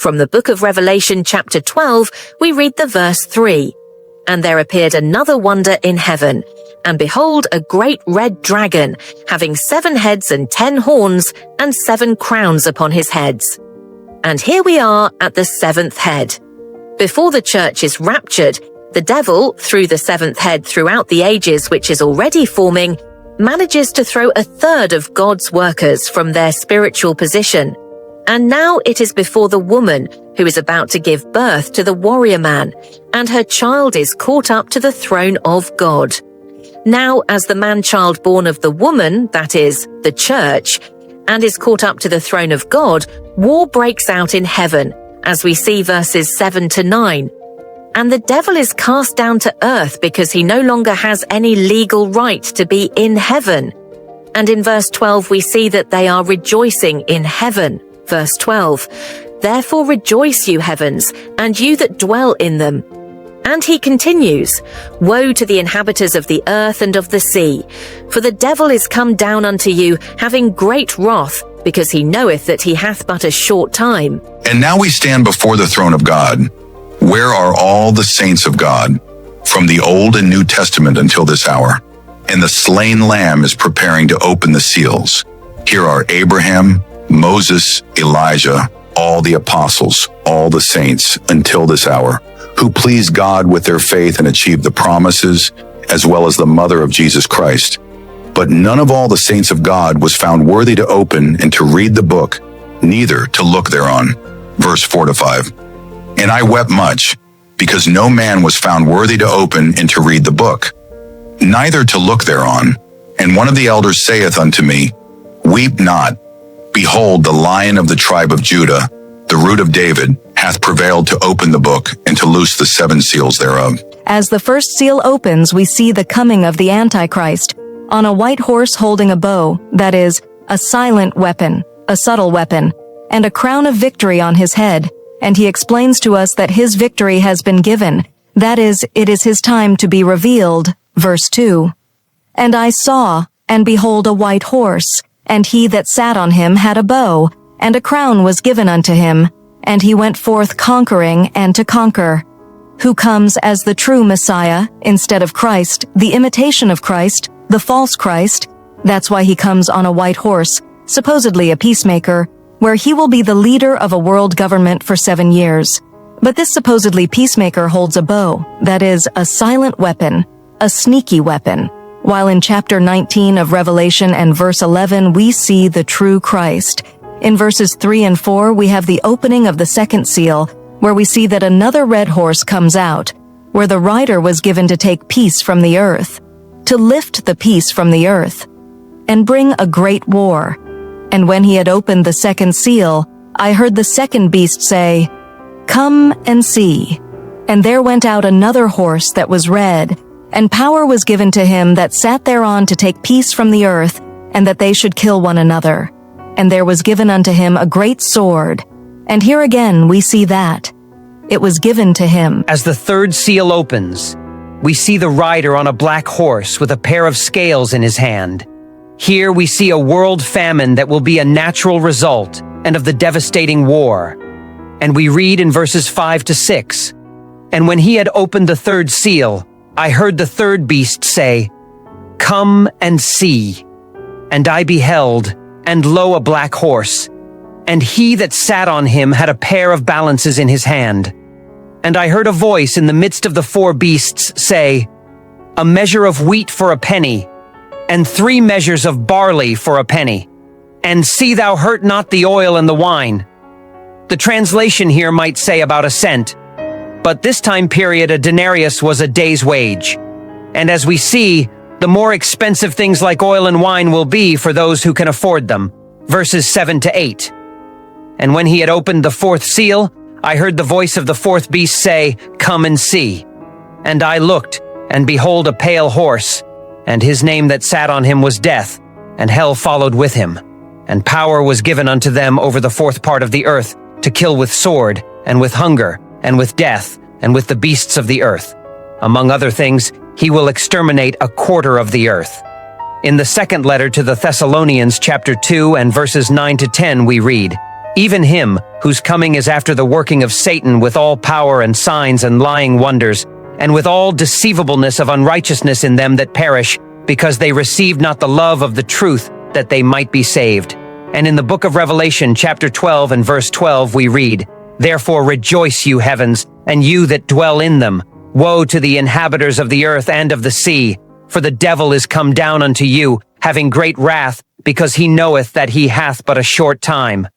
From the book of Revelation chapter 12, we read the verse 3. And there appeared another wonder in heaven, and behold, a great red dragon, having 7 heads and 10 horns, and 7 crowns upon his heads. And here we are at the 7th head. Before the church is raptured, the devil, through the 7th head throughout the ages which is already forming, manages to throw a third of God's workers from their spiritual position. And now it is before the woman who is about to give birth to the warrior man, and her child is caught up to the throne of God. Now, as the man-child born of the woman, that is, the church, and is caught up to the throne of God, war breaks out in heaven, as we see verses 7 to 9. And the devil is cast down to earth because he no longer has any legal right to be in heaven. And in verse 12 we see that they are rejoicing in heaven. Verse 12, "Therefore rejoice, you heavens, and you that dwell in them." And he continues, "Woe to the inhabitants of the earth and of the sea, for the devil is come down unto you, having great wrath, because he knoweth that he hath but a short time." And now we stand before the throne of God. Where are all the saints of God, from the Old and New Testament until this hour? And the slain Lamb is preparing to open the seals. Here are Abraham, Moses, Elijah, all the apostles, all the saints until this hour, who pleased God with their faith and achieved the promises, as well as the mother of Jesus Christ. But none of all the saints of God was found worthy to open and to read the book, neither to look thereon. Verse 4 to 5. And I wept much, because no man was found worthy to open and to read the book, neither to look thereon. And one of the elders saith unto me, Weep not. Behold, the Lion of the tribe of Judah, the root of David, hath prevailed to open the book and to loose the 7 seals thereof. As the first seal opens, we see the coming of the Antichrist, on a white horse holding a bow, that is, a silent weapon, a subtle weapon, and a crown of victory on his head. And he explains to us that his victory has been given, that is, it is his time to be revealed. Verse 2. And I saw, and behold a white horse, and he that sat on him had a bow, and a crown was given unto him, and he went forth conquering and to conquer. Who comes as the true Messiah, instead of Christ, the imitation of Christ, the false Christ. That's why he comes on a white horse, supposedly a peacemaker, where he will be the leader of a world government for 7 years. But this supposedly peacemaker holds a bow, that is, a silent weapon, a sneaky weapon. While in chapter 19 of Revelation and verse 11 we see the true Christ. In verses 3 and 4 we have the opening of the 2nd seal, where we see that another red horse comes out, where the rider was given to take peace from the earth, to lift the peace from the earth, and bring a great war. And when he had opened the 2nd seal, I heard the 2nd beast say, Come and see. And there went out another horse that was red, and power was given to him that sat thereon to take peace from the earth, and that they should kill one another. And there was given unto him a great sword. And here again we see that. It was given to him. As the 3rd seal opens, we see the rider on a black horse with a pair of scales in his hand. Here we see a world famine that will be a natural result and of the devastating war. And we read in verses 5 to 6, And when he had opened the 3rd seal, I heard the 3rd beast say, Come and see. And I beheld, and lo, a black horse, and he that sat on him had a pair of balances in his hand. And I heard a voice in the midst of the 4 beasts say, A measure of wheat for a penny, and 3 measures of barley for a penny. And see thou hurt not the oil and the wine. The translation here might say about a cent, but this time period a denarius was a day's wage. And as we see, the more expensive things like oil and wine will be for those who can afford them. Verses 7 to 8. And when he had opened the 4th seal, I heard the voice of the 4th beast say, Come and see. And I looked, and behold a pale horse, and his name that sat on him was Death, and hell followed with him. And power was given unto them over the 4th part of the earth, to kill with sword, and with hunger, and with death, and with the beasts of the earth. Among other things, he will exterminate 1/4 of the earth. In the 2nd letter to the Thessalonians, chapter 2 and verses 9 to 10, we read, even him whose coming is after the working of Satan with all power and signs and lying wonders, and with all deceivableness of unrighteousness in them that perish, because they received not the love of the truth, that they might be saved. And in the book of Revelation, chapter 12 and verse 12, we read, Therefore rejoice, you heavens, and you that dwell in them. Woe to the inhabitants of the earth and of the sea, for the devil is come down unto you, having great wrath, because he knoweth that he hath but a short time.